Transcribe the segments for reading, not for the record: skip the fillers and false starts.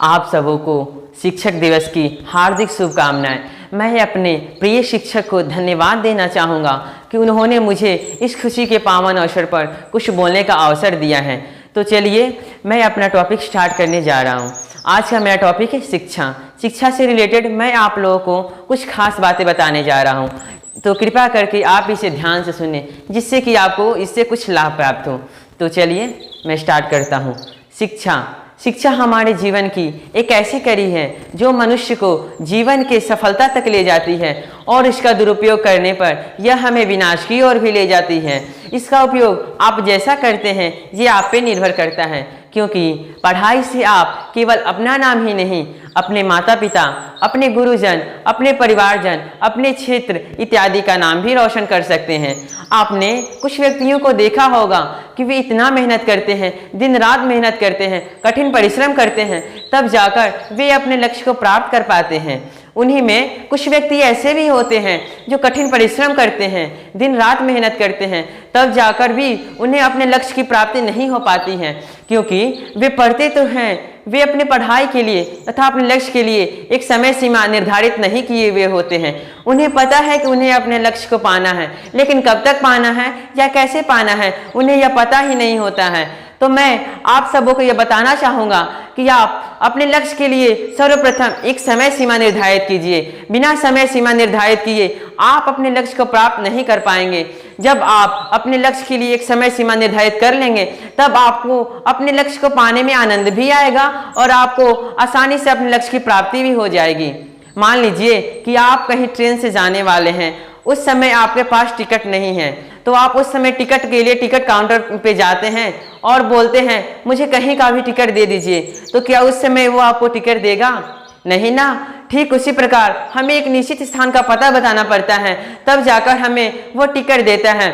आप सबों को शिक्षक दिवस की हार्दिक शुभकामनाएं। मैं अपने प्रिय शिक्षक को धन्यवाद देना चाहूँगा कि उन्होंने मुझे इस खुशी के पावन अवसर पर कुछ बोलने का अवसर दिया है। तो चलिए मैं अपना टॉपिक स्टार्ट करने जा रहा हूँ। आज का मेरा टॉपिक है शिक्षा। शिक्षा से रिलेटेड मैं आप लोगों को कुछ खास बातें बताने जा रहा हूँ, तो कृपया करके आप इसे ध्यान से सुनें जिससे कि आपको इससे कुछ लाभ प्राप्त हो। तो चलिए मैं स्टार्ट करता हूँ। शिक्षा हमारे जीवन की एक ऐसी कड़ी है जो मनुष्य को जीवन के सफलता तक ले जाती है और इसका दुरुपयोग करने पर यह हमें विनाश की ओर भी ले जाती है। इसका उपयोग आप जैसा करते हैं ये आप पे निर्भर करता है, क्योंकि पढ़ाई से आप केवल अपना नाम ही नहीं, अपने माता पिता, अपने गुरुजन, अपने परिवारजन, अपने क्षेत्र इत्यादि का नाम भी रोशन कर सकते हैं। आपने कुछ व्यक्तियों को देखा होगा कि वे इतना मेहनत करते हैं, दिन रात मेहनत करते हैं, कठिन परिश्रम करते हैं, तब जाकर वे अपने लक्ष्य को प्राप्त कर पाते हैं। उन्हीं में कुछ व्यक्ति ऐसे भी होते हैं जो कठिन परिश्रम करते हैं, दिन रात मेहनत करते हैं, तब जाकर भी उन्हें अपने लक्ष्य की प्राप्ति नहीं हो पाती है, क्योंकि वे पढ़ते तो हैं, वे अपने पढ़ाई के लिए तथा अपने लक्ष्य के लिए एक समय सीमा निर्धारित नहीं किए हुए होते हैं। उन्हें पता है कि उन्हें अपने लक्ष्य को पाना है, लेकिन कब तक पाना है या कैसे पाना है उन्हें यह पता ही नहीं होता है। तो मैं आप सबों को यह बताना चाहूँगा कि आप अपने लक्ष्य के लिए सर्वप्रथम एक समय सीमा निर्धारित कीजिए। बिना समय सीमा निर्धारित किए आप अपने लक्ष्य को प्राप्त नहीं कर पाएंगे। जब आप अपने लक्ष्य के लिए एक समय सीमा निर्धारित कर लेंगे तब आपको अपने लक्ष्य को पाने में आनंद भी आएगा और आपको आसानी से अपने लक्ष्य की प्राप्ति भी हो जाएगी। मान लीजिए कि आप कहीं ट्रेन से जाने वाले हैं, उस समय आपके पास टिकट नहीं है, तो आप उस समय टिकट के लिए टिकट काउंटर पे जाते हैं और बोलते हैं मुझे कहीं का भी टिकट दे दीजिए। तो क्या उस समय वो आपको टिकट देगा? नहीं ना। ठीक उसी प्रकार हमें एक निश्चित स्थान का पता बताना पड़ता है, तब जाकर हमें वो टिकट देता है।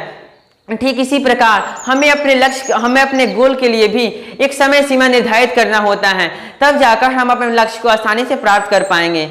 ठीक इसी प्रकार हमें अपने गोल के लिए भी एक समय सीमा निर्धारित करना होता है, तब जाकर हम अपने लक्ष्य को आसानी से प्राप्त कर पाएंगे।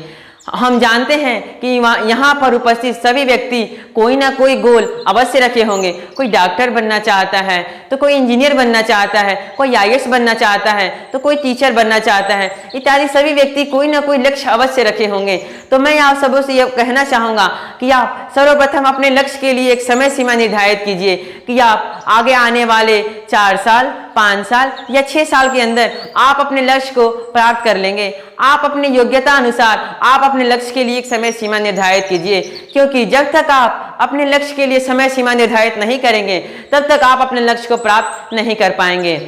हम जानते हैं कि यहाँ पर उपस्थित सभी व्यक्ति कोई ना कोई गोल अवश्य रखे होंगे। कोई डॉक्टर बनना चाहता है, तो कोई इंजीनियर बनना चाहता है, कोई आईएएस बनना चाहता है, तो कोई टीचर बनना चाहता है, इत्यादि सभी व्यक्ति कोई ना कोई लक्ष्य अवश्य रखे होंगे। तो मैं आप सबों से यह कहना चाहूँगा कि आप सर्वप्रथम अपने लक्ष्य के लिए एक समय सीमा निर्धारित कीजिए कि आप आगे आने वाले 4 साल, 5 साल या 6 साल के अंदर आप अपने लक्ष्य को प्राप्त कर लेंगे। आप अपनी योग्यता अनुसार आप अपने लक्ष्य के लिए एक समय सीमा निर्धारित कीजिए, क्योंकि जब तक आप अपने लक्ष्य के लिए समय सीमा निर्धारित नहीं करेंगे तब तक आप अपने लक्ष्य को प्राप्त नहीं कर पाएंगे।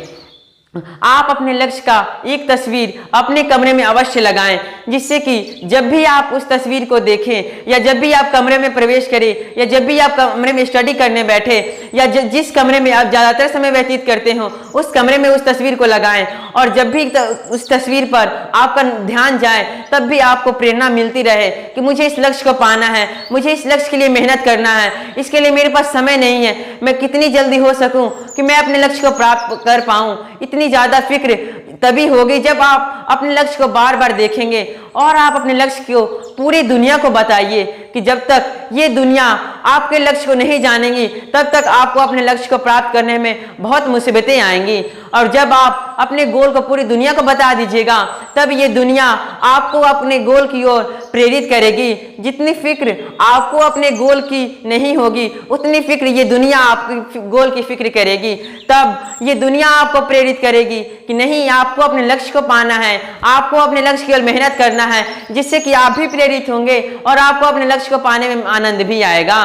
आप अपने लक्ष्य का एक तस्वीर अपने कमरे में अवश्य लगाएं, जिससे कि जब भी आप उस तस्वीर को देखें या जब भी आप कमरे में प्रवेश करें या जब भी आप कमरे में स्टडी करने बैठे या जिस कमरे में आप ज़्यादातर समय व्यतीत करते हो उस कमरे में उस तस्वीर को लगाएं, और जब भी उस तस्वीर पर आपका ध्यान जाए तब भी आपको प्रेरणा मिलती रहे कि मुझे इस लक्ष्य को पाना है, मुझे इस लक्ष्य के लिए मेहनत करना है, इसके लिए मेरे पास समय नहीं है, मैं कितनी जल्दी हो सकूं कि मैं अपने लक्ष्य को प्राप्त कर पाऊं। इतनी ज़्यादा फिक्र तभी होगी जब आप अपने लक्ष्य को बार बार देखेंगे और आप अपने लक्ष्य को पूरी दुनिया को बताइए कि जब तक ये दुनिया आपके लक्ष्य को नहीं जानेगी तब तक आपको अपने लक्ष्य को प्राप्त करने में बहुत मुसीबतें आएंगी। और जब आप अपने गोल को पूरी दुनिया को बता दीजिएगा तब ये दुनिया आपको अपने गोल की ओर प्रेरित करेगी। जितनी फिक्र आपको अपने गोल की नहीं होगी उतनी फिक्र ये दुनिया आपकी गोल की फिक्र करेगी। तब ये दुनिया आपको प्रेरित करेगी कि नहीं, आपको अपने लक्ष्य को पाना है, आपको अपने लक्ष्य की ओर मेहनत करना है, जिससे कि आप भी प्रेरित होंगे और आपको अपने लक्ष्य को पाने में आनंद भी आएगा।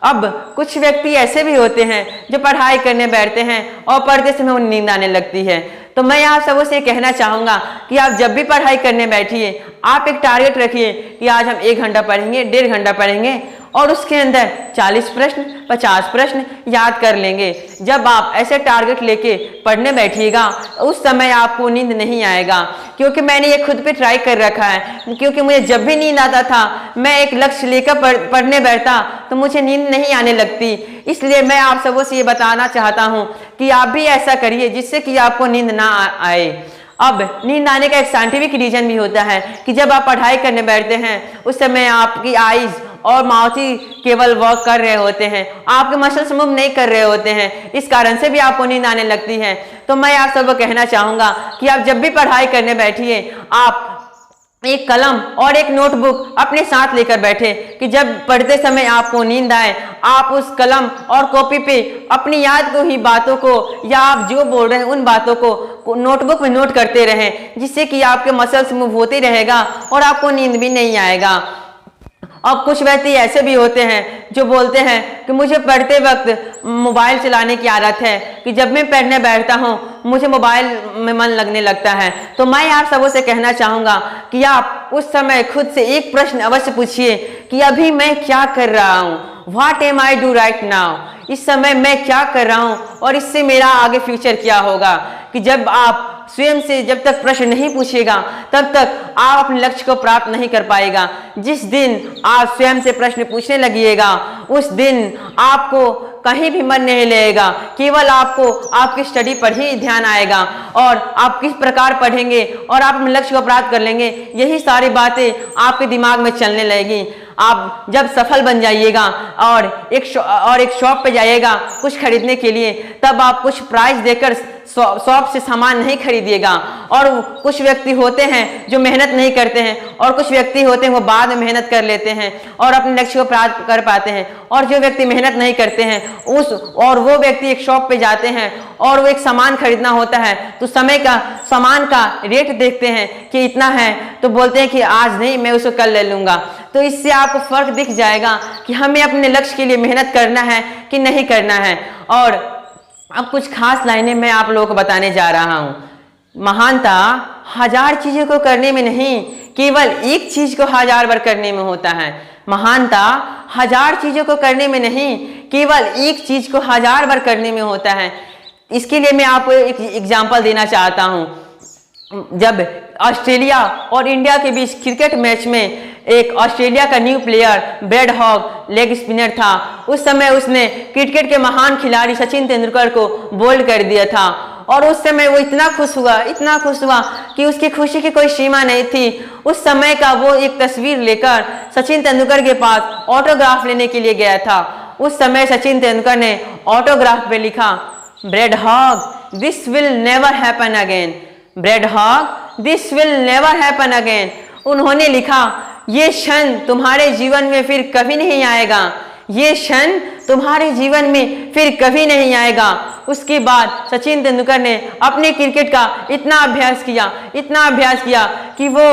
अब कुछ व्यक्ति ऐसे भी होते हैं जो पढ़ाई करने बैठते हैं और पढ़ते समय उन्हें नींद आने लगती है। तो मैं आप सबों से कहना चाहूँगा कि आप जब भी पढ़ाई करने बैठिए आप एक टारगेट रखिए कि आज हम 1 घंटा पढ़ेंगे, 1.5 घंटा पढ़ेंगे और उसके अंदर 40 प्रश्न, 50 प्रश्न याद कर लेंगे। जब आप ऐसे टारगेट लेके पढ़ने बैठिएगा उस समय आपको नींद नहीं आएगा, क्योंकि मैंने ये खुद पे ट्राई कर रखा है। क्योंकि मुझे जब भी नींद आता था मैं एक लक्ष्य लेकर पढ़ने बैठता तो मुझे नींद नहीं आने लगती। इसलिए मैं आप सबों से ये बताना चाहता हूँ कि आप भी ऐसा करिए जिससे कि आपको नींद ना आए। अब नींद आने का एक साइंटिफिक रीजन भी होता है कि जब आप पढ़ाई करने बैठते हैं उस समय आपकी आईज और माउथ ही केवल वर्क कर रहे होते हैं, आपके मसल्स मूव नहीं कर रहे होते हैं, इस कारण से भी आपको नींद आने लगती है। तो मैं आप सबको कहना चाहूँगा कि आप जब भी पढ़ाई करने बैठिए आप एक कलम और एक नोटबुक अपने साथ लेकर बैठे कि जब पढ़ते समय आपको नींद आए आप उस कलम और कॉपी पे अपनी याद को ही बातों को या आप जो बोल रहे हैं उन बातों को नोटबुक में नोट करते रहें, जिससे कि आपके मसल्स मूव होते रहेगा और आपको नींद भी नहीं आएगा। अब कुछ व्यक्ति ऐसे भी होते हैं जो बोलते हैं कि मुझे पढ़ते वक्त मोबाइल चलाने की आदत है कि जब मैं पढ़ने बैठता हूँ मुझे मोबाइल में मन लगने लगता है। तो मैं आप सबों से कहना चाहूँगा कि आप उस समय खुद से एक प्रश्न अवश्य पूछिए कि अभी मैं क्या कर रहा हूँ, what am I do right now, इस समय मैं क्या कर रहा हूँ और इससे मेरा आगे फ्यूचर क्या होगा। कि जब आप स्वयं से जब तक प्रश्न नहीं पूछेगा तब तक आप अपने लक्ष्य को प्राप्त नहीं कर पाएगा। जिस दिन आप स्वयं से प्रश्न पूछने लगिएगा उस दिन आपको कहीं भी मन नहीं लगेगा, केवल आपको आपकी स्टडी पर ही ध्यान आएगा और आप किस प्रकार पढ़ेंगे और आप अपने लक्ष्य को प्राप्त कर लेंगे, यही सारी बातें आपके दिमाग में चलने लगेगी। आप जब सफल बन जाइएगा और एक शॉप पे जाइएगा कुछ खरीदने के लिए, तब आप कुछ प्राइस देकर शॉप से सामान नहीं खरीदिएगा। और कुछ व्यक्ति होते हैं जो मेहनत नहीं करते हैं और कुछ व्यक्ति होते हैं वो बाद में मेहनत कर लेते हैं और अपने लक्ष्य को प्राप्त कर पाते हैं। और जो व्यक्ति मेहनत नहीं करते हैं वो व्यक्ति एक शॉप पे जाते हैं और वो एक सामान खरीदना होता है तो सामान का रेट देखते हैं कि इतना है, तो बोलते हैं कि आज नहीं मैं उसको कल ले लूंगा। तो इससे आपको फर्क दिख जाएगा कि हमें अपने लक्ष्य के लिए मेहनत करना है कि नहीं करना है। और अब कुछ खास लाइनें मैं आप लोगों को बताने जा रहा हूँ। महानता हजार चीजों को करने में नहीं, केवल एक चीज को हजार बार करने में होता है। महानता हजार चीजों को करने में नहीं, केवल एक चीज को हजार बार करने में होता है। इसके लिए मैं आपको एक एग्जांपल देना चाहता हूँ। जब ऑस्ट्रेलिया और इंडिया के बीच क्रिकेट मैच में एक ऑस्ट्रेलिया का new player Brad Hogg leg spinner था, उस समय उसने क्रिकेट के महान खिलाड़ी सचिन तेंदुलकर को बोल्ड कर दिया था। और उस समय वो इतना खुश हुआ कि उसकी खुशी की कोई सीमा नहीं थी। उस समय का वो एक तस्वीर लेकर सचिन तेंदुलकर के पास ऑटोग्राफ लेने के लिए गया था। उस समय सचिन तेंदुलकर ने ऑटोग्राफ पे लिखा, Brad Hogg this will never happen again, Brad Hogg this will never happen again. उन्होंने लिखा, ये क्षण तुम्हारे जीवन में फिर कभी नहीं आएगा, ये क्षण तुम्हारे जीवन में फिर कभी नहीं आएगा। उसके बाद सचिन तेंदुलकर ने अपने क्रिकेट का इतना अभ्यास किया कि वो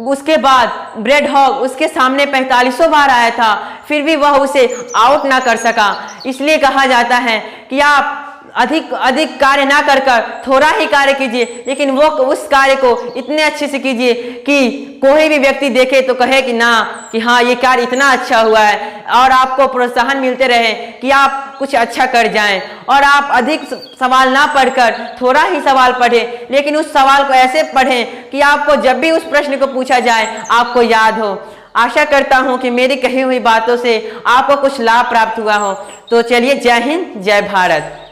उसके बाद ब्रैड हॉग उसके सामने 45 बार आया था, फिर भी वह उसे आउट ना कर सका। इसलिए कहा जाता है कि आप अधिक कार्य ना कर थोड़ा ही कार्य कीजिए, लेकिन वो उस कार्य को इतने अच्छे से कीजिए कि कोई भी व्यक्ति देखे तो कहे कि हाँ ये कार्य इतना अच्छा हुआ है, और आपको प्रोत्साहन मिलते रहे कि आप कुछ अच्छा कर जाएं। और आप अधिक सवाल ना पढ़कर थोड़ा ही सवाल पढ़ें, लेकिन उस सवाल को ऐसे पढ़ें कि आपको जब भी उस प्रश्न को पूछा जाए आपको याद हो। आशा करता हूं कि मेरी कही हुई बातों से आपको कुछ लाभ प्राप्त हुआ हो। तो चलिए, जय हिंद, जय भारत।